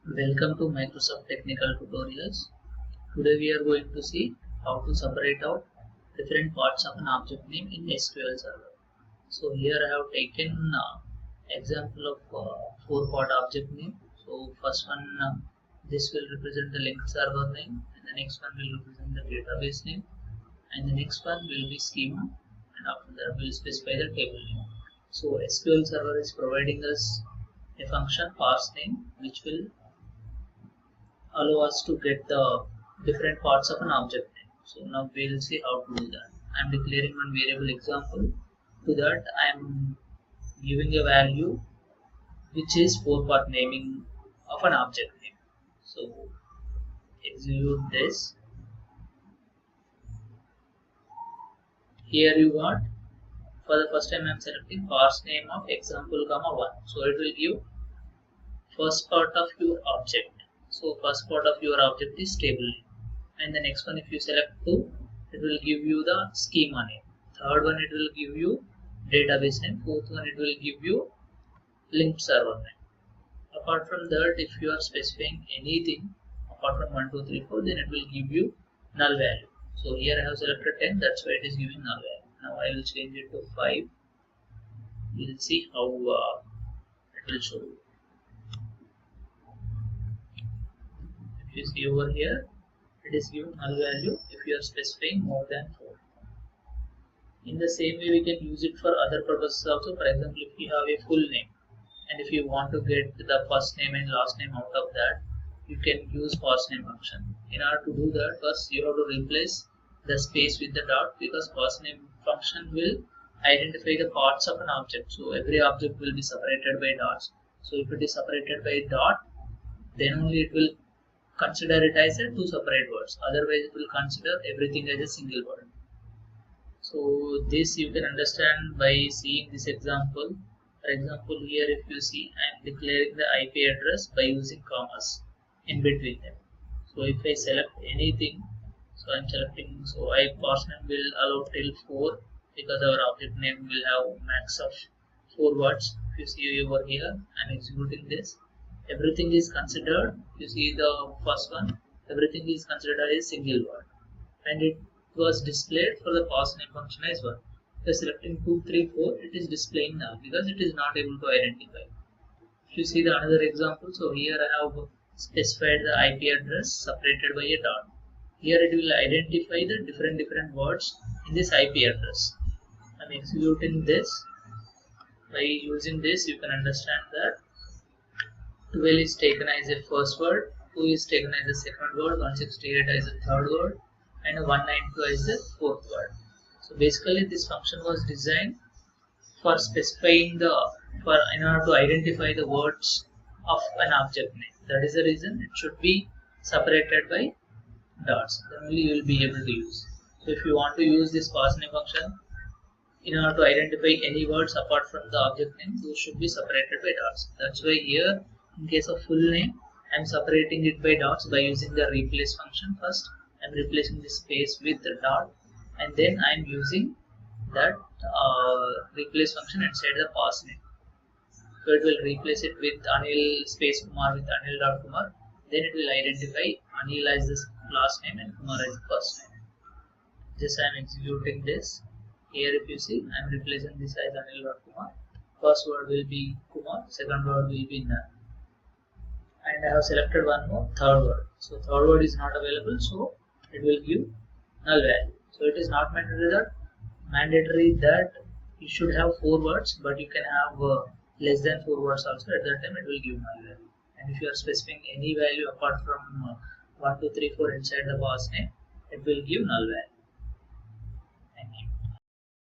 Welcome to Microsoft Technical Tutorials. Today we are going to see how to separate out different parts of an object name in SQL Server. So here I have taken example of 4-part object name. So first one, this will represent the linked server name, and the next one will represent the database name, and the next one will be schema, and after that we will specify the table name. So SQL Server is providing us a function ParseName which will allow us to get the different parts of an object name. So now we will see how to do that. I am declaring one variable example. To that I am giving a value which is 4-part naming of an object name. So execute this. Here you got, for the first time I am selecting ParseName of example comma 1. So it will give first part of your object. So first part of your object is table name, and the next one if you select 2, it will give you the schema name. Third one it will give you database name. Fourth one it will give you linked server name. Apart from that, if you are specifying anything apart from 1, 2, 3, 4, then it will give you null value. So here I have selected 10, that's why it is giving null value. Now I will change it to 5. We will see how it will show you. If you see over here, it is given null value if you are specifying more than 4. In the same way, we can use it for other purposes also. For example, if you have a full name and if you want to get the first name and last name out of that, you can use ParseName function. In order to do that, first you have to replace the space with the dot, because ParseName function will identify the parts of an object. So every object will be separated by dots. So if it is separated by dot, then only it will consider it as 2 separate words, otherwise it will consider everything as a single word. So this you can understand by seeing this example. For example, here if you see, I am declaring the IP address by using commas in between them. So if I select anything, so I am selecting, so ParseName will allow till 4, because our object name will have max of 4 words. If you see over here, I am executing this. Everything is considered, you see the first one, everything is considered as a single word, and it was displayed for the ParseName function as well. By selecting 2, 3, 4, it is displaying null because it is not able to identify. If you see the another example, so here I have specified the IP address separated by a dot. Here it will identify the different words in this IP address. I am executing this. By using this, you can understand that 12 is taken as a first word, 2 is taken as a second word, 168 as a third word, and 192 as the fourth word. So basically this function was designed for specifying in order to identify the words of an object name. That is the reason it should be separated by dots. Then only you will be able to use. So if you want to use this ParseName function in order to identify any words apart from the object name, those should be separated by dots. That's why here, in case of full name, I am separating it by dots by using the replace function. First, I am replacing the space with the dot, and then I am using that replace function inside the ParseName. So it will replace it with Anil space Kumar with Anil.Kumar. Then it will identify Anil as the last name and Kumar as the first name. Just I am executing this. Here if you see, I am replacing this as Anil.Kumar. First word will be Kumar, second word will be Nan. And I have selected one more, third word. So third word is not available, so it will give null value. So it is not mandatory that you should have 4 words, but you can have less than 4 words also. At that time it will give null value. And if you are specifying any value apart from 1, 2, 3, 4 inside the ParseName, it will give null value.